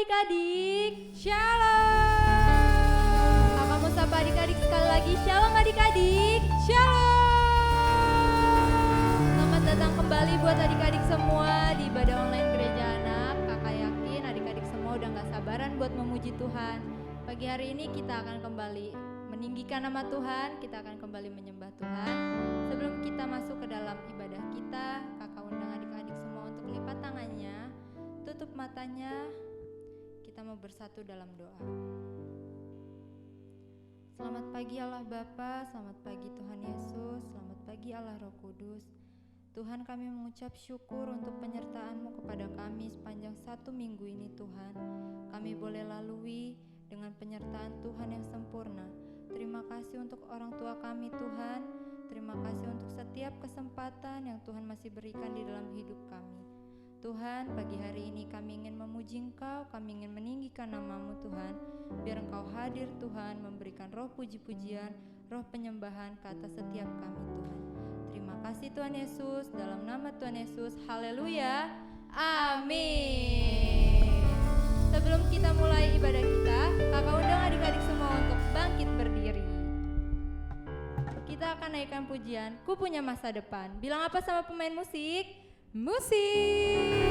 adik-adik, shalom. Kamu sapa adik-adik sekali lagi, shalom adik-adik, shalom. Selamat datang kembali buat adik-adik semua di ibadah online Gereja Anak. Kakak yakin adik-adik semua udah gak sabaran buat memuji Tuhan. Pagi hari ini kita akan kembali meninggikan nama Tuhan, kita akan kembali menyembah Tuhan. Sebelum kita masuk ke dalam ibadah kita, kakak undang adik-adik semua untuk lipat tangannya, tutup matanya, kita mau bersatu dalam doa. Selamat pagi Allah Bapa, selamat pagi Tuhan Yesus, selamat pagi Allah Roh Kudus. Tuhan, kami mengucap syukur untuk penyertaan-Mu kepada kami sepanjang 1 minggu ini Tuhan. Kami boleh lalui dengan penyertaan Tuhan yang sempurna. Terima kasih untuk orang tua kami Tuhan. Terima kasih untuk setiap kesempatan yang Tuhan masih berikan di dalam hidup kami. Tuhan, pagi hari ini kami ingin memuji Engkau, kami ingin meninggikan nama-Mu Tuhan. Biar Engkau hadir Tuhan, memberikan roh puji-pujian, roh penyembahan ke atas setiap kami Tuhan. Terima kasih Tuhan Yesus, dalam nama Tuhan Yesus, haleluya, amin. Sebelum kita mulai ibadah kita, kakak undang adik-adik semua untuk bangkit berdiri. Kita akan naikkan pujian, Ku Punya Masa Depan. Bilang apa sama pemain musik? Musik!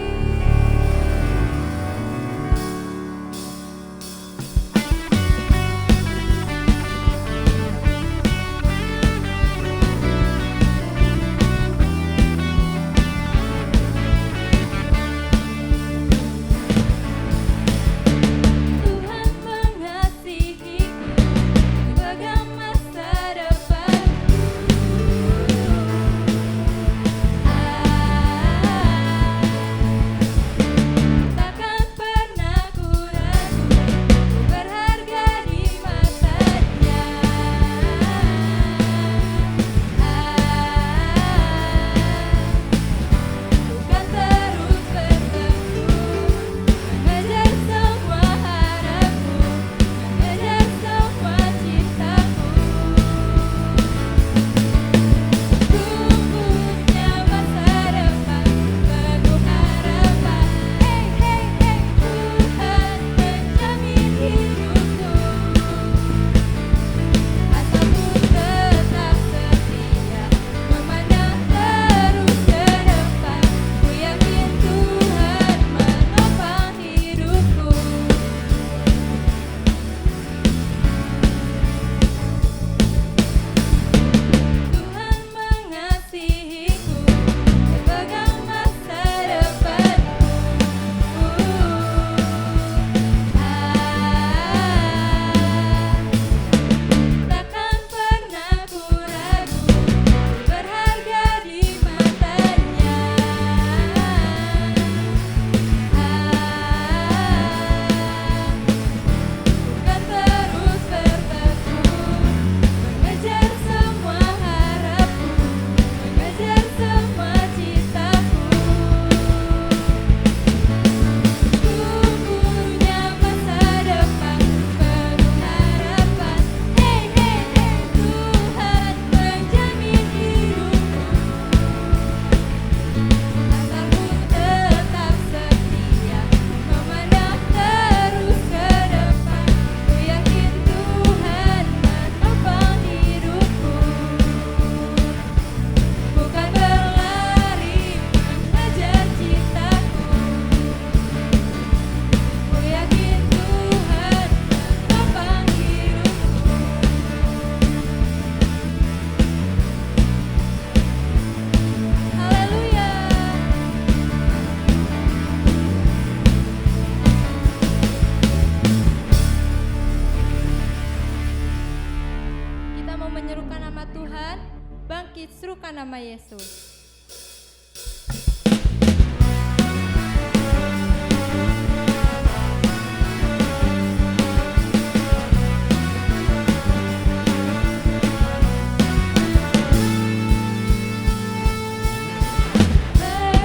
Nama Yesus. Kita buat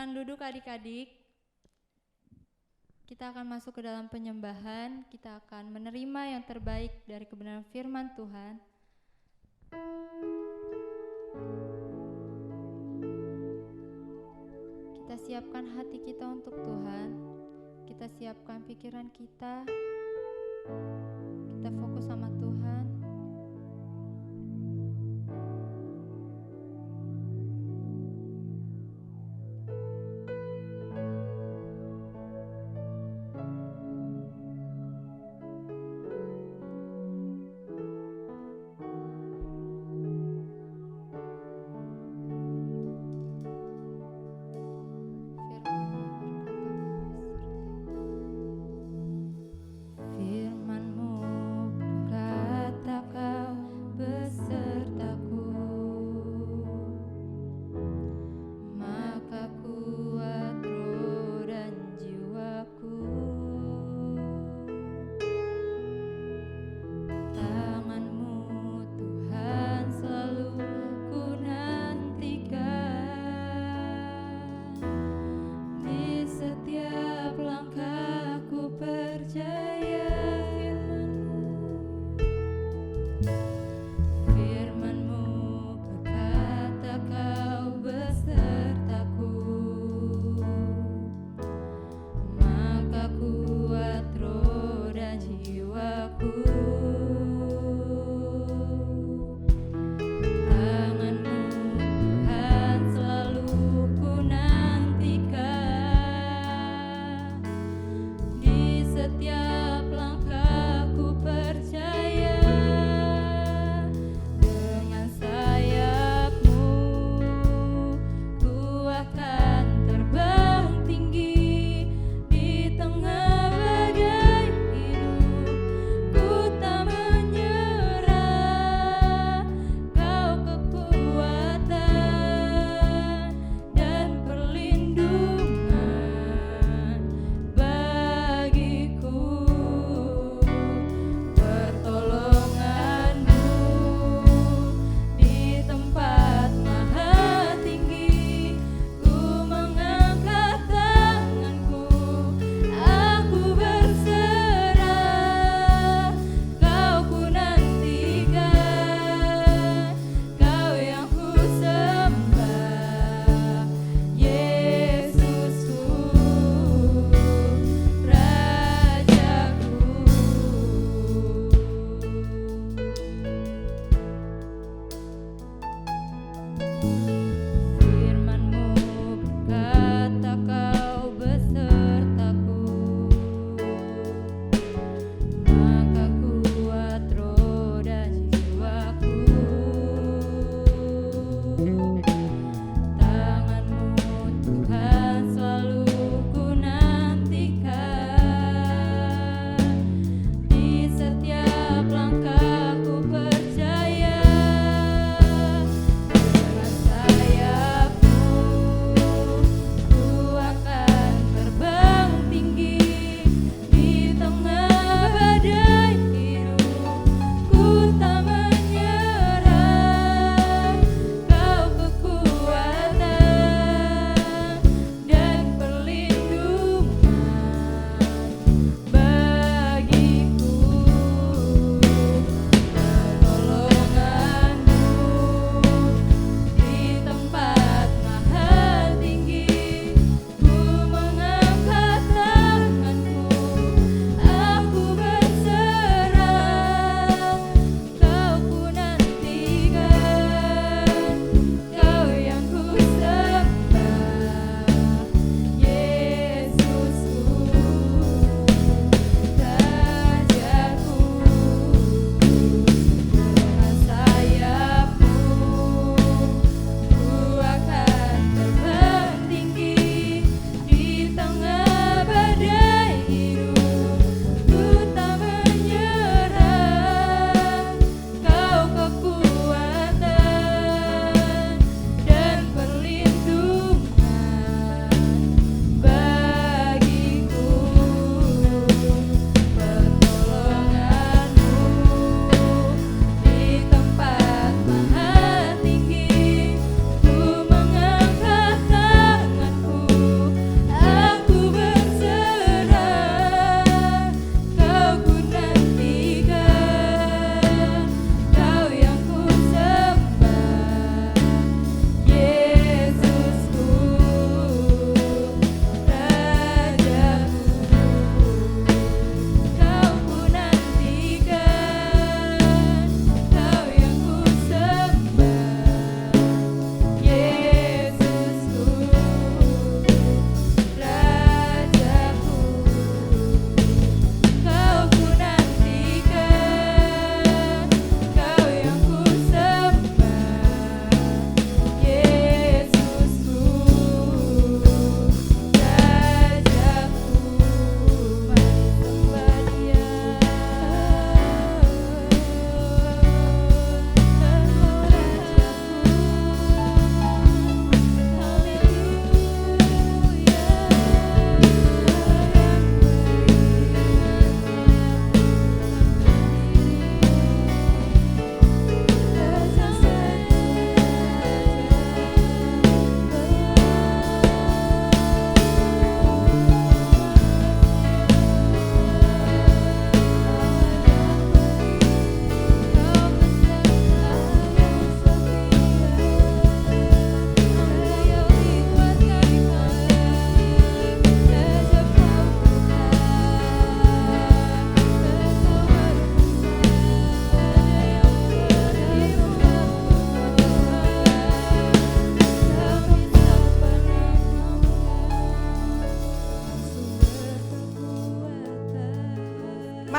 Silakan duduk adik-adik. Kita akan masuk ke dalam penyembahan. Kita akan menerima yang terbaik dari kebenaran firman Tuhan. Kita siapkan hati kita untuk Tuhan. Kita siapkan pikiran kita. Kita fokus sama Tuhan. Firman-Mu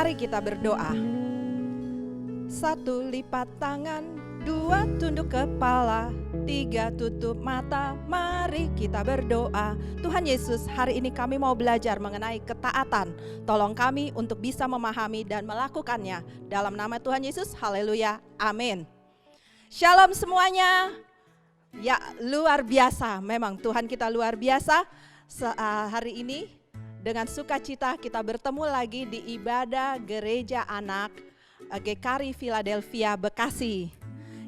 Mari kita berdoa. 1, lipat tangan. 2, tunduk kepala. 3, tutup mata. Mari kita berdoa. Tuhan Yesus, hari ini kami mau belajar mengenai ketaatan. Tolong kami untuk bisa memahami dan melakukannya. Dalam nama Tuhan Yesus, haleluya, amin. Shalom semuanya. Ya, luar biasa, memang Tuhan kita luar biasa. Hari ini dengan sukacita kita bertemu lagi di ibadah Gereja Anak GKRI Philadelphia Bekasi.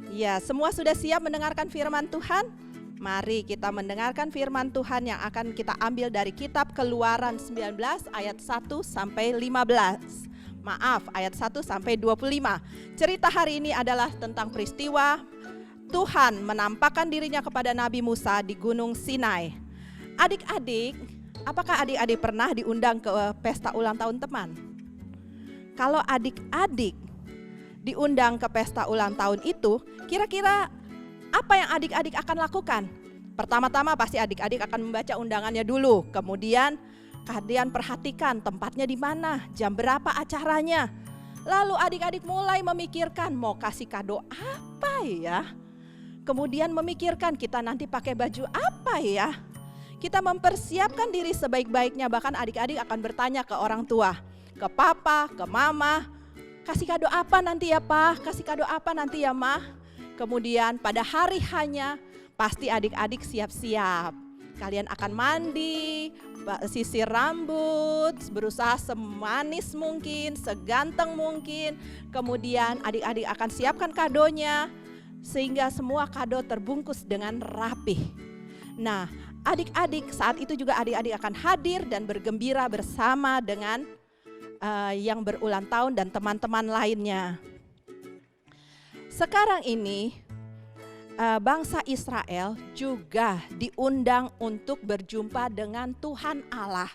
Ya, semua sudah siap mendengarkan firman Tuhan? Mari kita mendengarkan firman Tuhan yang akan kita ambil dari kitab Keluaran 19 ayat 1 sampai 15. Maaf, ayat 1 sampai 25. Cerita hari ini adalah tentang peristiwa Tuhan menampakkan dirinya kepada Nabi Musa di Gunung Sinai. Adik-adik, apakah adik-adik pernah diundang ke pesta ulang tahun teman? Kalau adik-adik diundang ke pesta ulang tahun itu, kira-kira apa yang adik-adik akan lakukan? Pertama-tama pasti adik-adik akan membaca undangannya dulu. Kemudian kalian perhatikan tempatnya di mana, jam berapa acaranya. Lalu adik-adik mulai memikirkan mau kasih kado apa ya? Kemudian memikirkan kita nanti pakai baju apa ya? Kita mempersiapkan diri sebaik-baiknya, bahkan adik-adik akan bertanya ke orang tua, ke papa, ke mama, kasih kado apa nanti ya pak, kasih kado apa nanti ya ma. Kemudian pada hari hanya pasti adik-adik siap-siap. Kalian akan mandi, sisir rambut, berusaha semanis mungkin, seganteng mungkin. Kemudian adik-adik akan siapkan kadonya, sehingga semua kado terbungkus dengan rapih. Nah, adik-adik saat itu juga adik-adik akan hadir dan bergembira bersama dengan yang berulang tahun dan teman-teman lainnya. Sekarang ini bangsa Israel juga diundang untuk berjumpa dengan Tuhan Allah.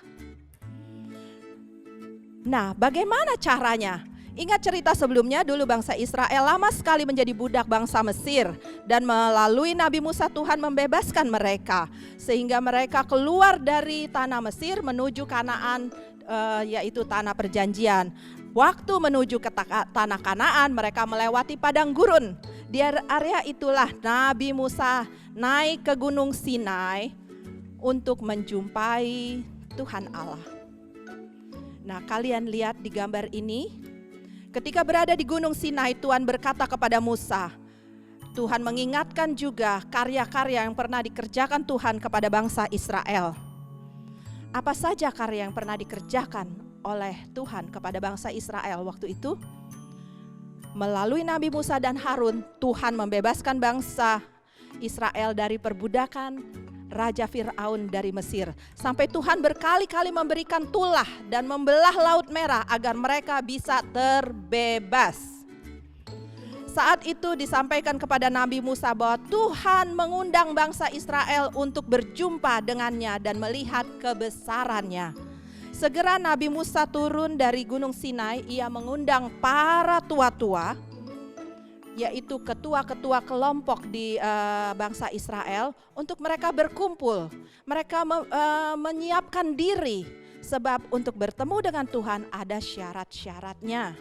Nah, bagaimana caranya? Ingat cerita sebelumnya, dulu bangsa Israel lama sekali menjadi budak bangsa Mesir. Dan melalui Nabi Musa Tuhan membebaskan mereka. Sehingga mereka keluar dari tanah Mesir menuju Kanaan, yaitu tanah perjanjian. Waktu menuju ke tanah Kanaan mereka melewati padang gurun. Di area itulah Nabi Musa naik ke Gunung Sinai untuk menjumpai Tuhan Allah. Nah, kalian lihat di gambar ini. Ketika berada di Gunung Sinai, Tuhan berkata kepada Musa, Tuhan mengingatkan juga karya-karya yang pernah dikerjakan Tuhan kepada bangsa Israel. Apa saja karya yang pernah dikerjakan oleh Tuhan kepada bangsa Israel waktu itu? Melalui Nabi Musa dan Harun, Tuhan membebaskan bangsa Israel dari perbudakan Raja Fir'aun dari Mesir. Sampai Tuhan berkali-kali memberikan tulah dan membelah Laut Merah agar mereka bisa terbebas. Saat itu disampaikan kepada Nabi Musa bahwa Tuhan mengundang bangsa Israel untuk berjumpa dengannya dan melihat kebesarannya. Segera Nabi Musa turun dari Gunung Sinai, ia mengundang para tua-tua, yaitu ketua-ketua kelompok di bangsa Israel untuk mereka berkumpul. Mereka menyiapkan diri sebab untuk bertemu dengan Tuhan ada syarat-syaratnya.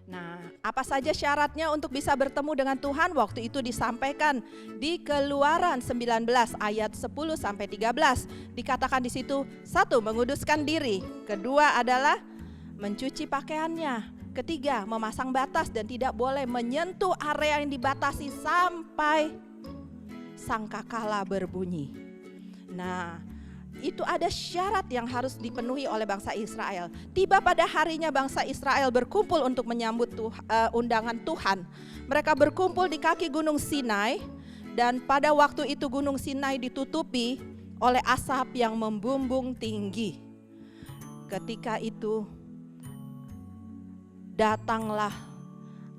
Nah, apa saja syaratnya untuk bisa bertemu dengan Tuhan? Waktu itu disampaikan di Keluaran 19 ayat 10 sampai 13. Dikatakan di situ, 1, menguduskan diri. Kedua adalah mencuci pakaiannya. Ketiga, memasang batas dan tidak boleh menyentuh area yang dibatasi sampai sangkakala berbunyi. Nah, itu ada syarat yang harus dipenuhi oleh bangsa Israel. Tiba pada harinya bangsa Israel berkumpul untuk menyambut undangan Tuhan. Mereka berkumpul di kaki Gunung Sinai dan pada waktu itu Gunung Sinai ditutupi oleh asap yang membumbung tinggi. Ketika itu datanglah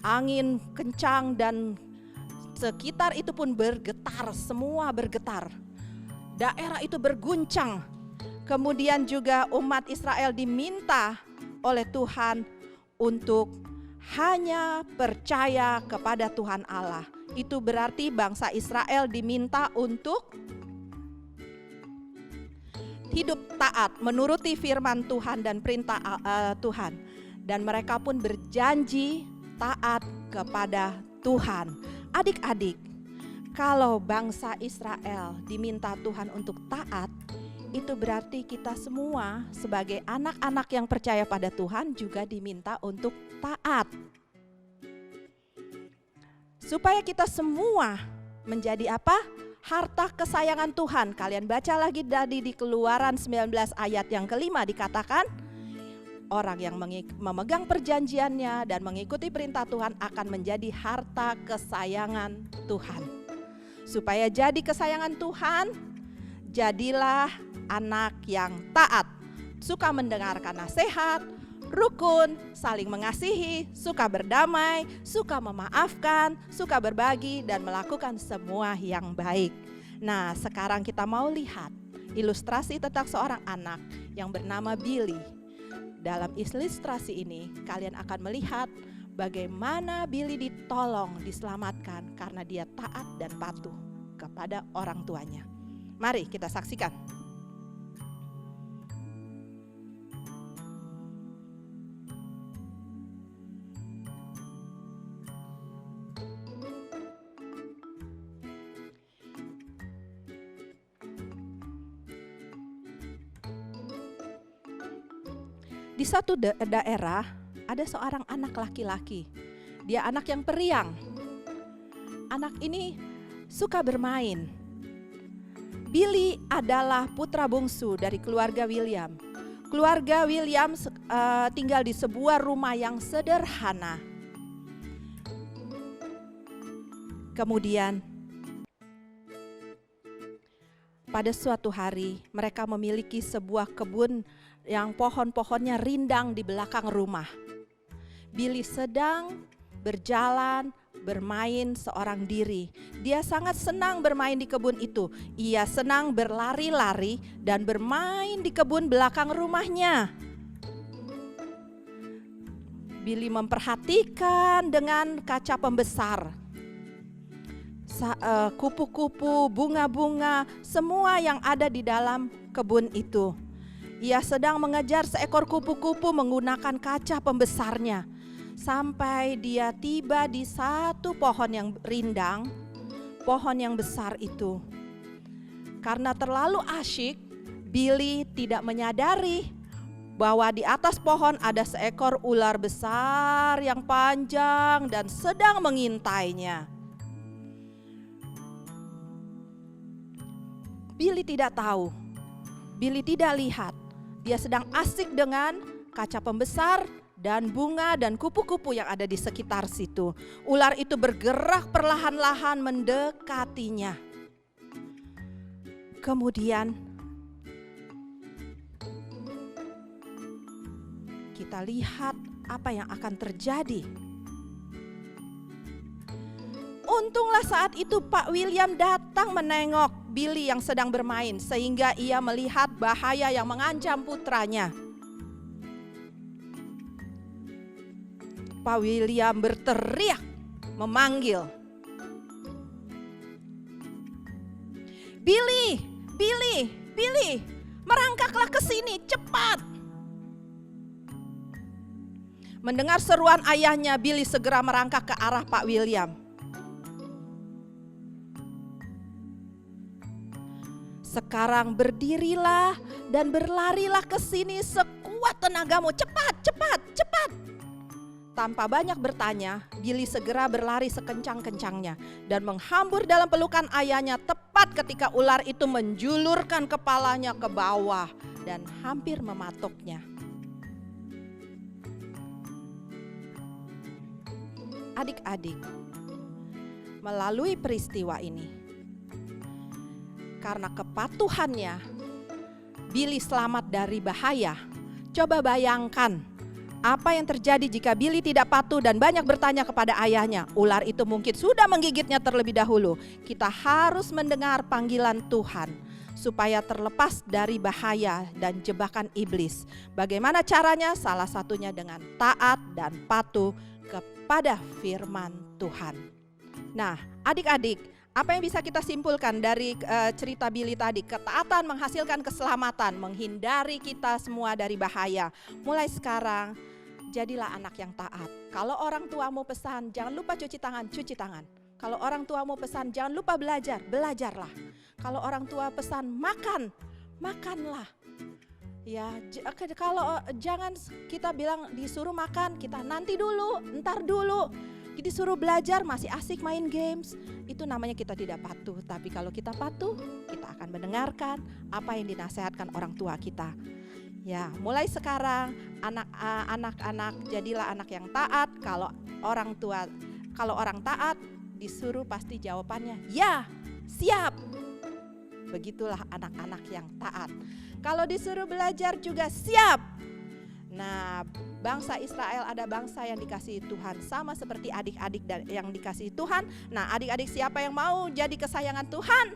angin kencang dan sekitar itu pun bergetar, semua bergetar. Daerah itu berguncang. Kemudian juga umat Israel diminta oleh Tuhan untuk hanya percaya kepada Tuhan Allah. Itu berarti bangsa Israel diminta untuk hidup taat, menuruti firman Tuhan dan perintah Tuhan. Dan mereka pun berjanji taat kepada Tuhan. Adik-adik, kalau bangsa Israel diminta Tuhan untuk taat, itu berarti kita semua sebagai anak-anak yang percaya pada Tuhan juga diminta untuk taat. Supaya kita semua menjadi apa? Harta kesayangan Tuhan. Kalian baca lagi dari di Keluaran 19 ayat yang kelima dikatakan, orang yang memegang perjanjiannya dan mengikuti perintah Tuhan akan menjadi harta kesayangan Tuhan. Supaya jadi kesayangan Tuhan, jadilah anak yang taat, suka mendengarkan nasihat, rukun, saling mengasihi, suka berdamai, suka memaafkan, suka berbagi, dan melakukan semua yang baik. Nah, sekarang kita mau lihat ilustrasi tentang seorang anak yang bernama Billy. Dalam ilustrasi ini, kalian akan melihat bagaimana Billy ditolong, diselamatkan karena dia taat dan patuh kepada orang tuanya. Mari kita saksikan. Di satu daerah ada seorang anak laki-laki. Dia anak yang periang. Anak ini suka bermain. Billy adalah putra bungsu dari keluarga William. Keluarga William tinggal di sebuah rumah yang sederhana. Kemudian pada suatu hari mereka memiliki sebuah kebun yang pohon-pohonnya rindang di belakang rumah. Billy sedang berjalan, bermain seorang diri. Dia sangat senang bermain di kebun itu. Ia senang berlari-lari dan bermain di kebun belakang rumahnya. Billy memperhatikan dengan kaca pembesar. Kupu-kupu, bunga-bunga, semua yang ada di dalam kebun itu. Ia sedang mengejar seekor kupu-kupu menggunakan kaca pembesarnya. Sampai dia tiba di satu pohon yang rindang, pohon yang besar itu. Karena terlalu asyik, Billy tidak menyadari bahwa di atas pohon ada seekor ular besar yang panjang dan sedang mengintainya. Billy tidak tahu, Billy tidak lihat. Dia sedang asik dengan kaca pembesar dan bunga dan kupu-kupu yang ada di sekitar situ. Ular itu bergerak perlahan-lahan mendekatinya. Kemudian kita lihat apa yang akan terjadi. Untunglah saat itu Pak William datang menengok Billy yang sedang bermain, sehingga ia melihat bahaya yang mengancam putranya. Pak William berteriak, memanggil, "Billy, Billy, Billy, merangkaklah ke sini, cepat!" Mendengar seruan ayahnya, Billy segera merangkak ke arah Pak William. Sekarang berdirilah dan berlarilah ke sini sekuat tenagamu. Cepat, cepat, cepat. Tanpa banyak bertanya, Billy segera berlari sekencang-kencangnya dan menghambur dalam pelukan ayahnya tepat ketika ular itu menjulurkan kepalanya ke bawah dan hampir mematoknya. Adik-adik, melalui peristiwa ini, karena kepatuhannya, Billy selamat dari bahaya. Coba bayangkan apa yang terjadi jika Billy tidak patuh dan banyak bertanya kepada ayahnya. Ular itu mungkin sudah menggigitnya terlebih dahulu. Kita harus mendengar panggilan Tuhan supaya terlepas dari bahaya dan jebakan iblis. Bagaimana caranya? Salah satunya dengan taat dan patuh kepada firman Tuhan. Nah, adik-adik, Apa yang bisa kita simpulkan dari cerita Billy tadi? Ketaatan menghasilkan keselamatan, menghindari kita semua dari bahaya. Mulai sekarang, jadilah anak yang taat. Kalau orang tuamu pesan, jangan lupa cuci tangan, cuci tangan. Kalau orang tuamu pesan, jangan lupa belajar, belajarlah. Kalau orang tua pesan, makan, makanlah. Ya, kalau jangan kita bilang disuruh makan, kita nanti dulu, ntar dulu. Disuruh belajar masih asik main games, itu namanya kita tidak patuh. Tapi kalau kita patuh, kita akan mendengarkan apa yang dinasihatkan orang tua kita. Ya, mulai sekarang anak-anak jadilah anak yang taat. Kalau orang taat disuruh pasti jawabannya ya, siap. Begitulah anak-anak yang taat. Kalau disuruh belajar juga siap. Nah, bangsa Israel ada bangsa yang dikasihi Tuhan, sama seperti adik-adik yang dikasihi Tuhan. Nah, adik-adik siapa yang mau jadi kesayangan Tuhan?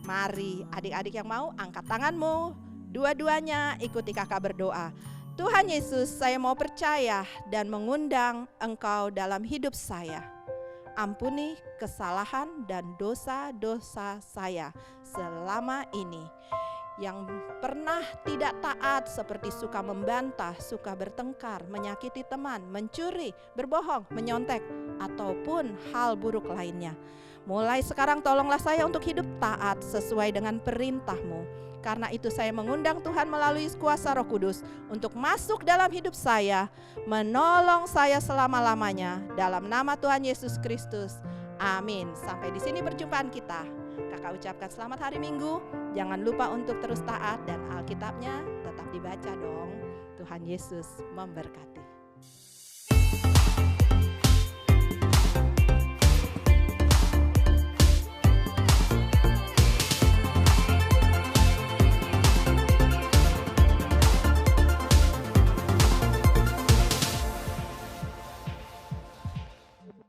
Mari adik-adik yang mau angkat tanganmu, dua-duanya ikuti kakak berdoa. Tuhan Yesus, saya mau percaya dan mengundang Engkau dalam hidup saya. Ampuni kesalahan dan dosa-dosa saya selama ini. Yang pernah tidak taat seperti suka membantah, suka bertengkar, menyakiti teman, mencuri, berbohong, menyontek, ataupun hal buruk lainnya. Mulai sekarang tolonglah saya untuk hidup taat sesuai dengan perintah-Mu. Karena itu saya mengundang Tuhan melalui kuasa Roh Kudus untuk masuk dalam hidup saya, menolong saya selama-lamanya. Dalam nama Tuhan Yesus Kristus. Amin. Sampai di sini perjumpaan kita. Kakak ucapkan selamat hari Minggu. Jangan lupa untuk terus taat dan Alkitabnya tetap dibaca dong. Tuhan Yesus memberkati.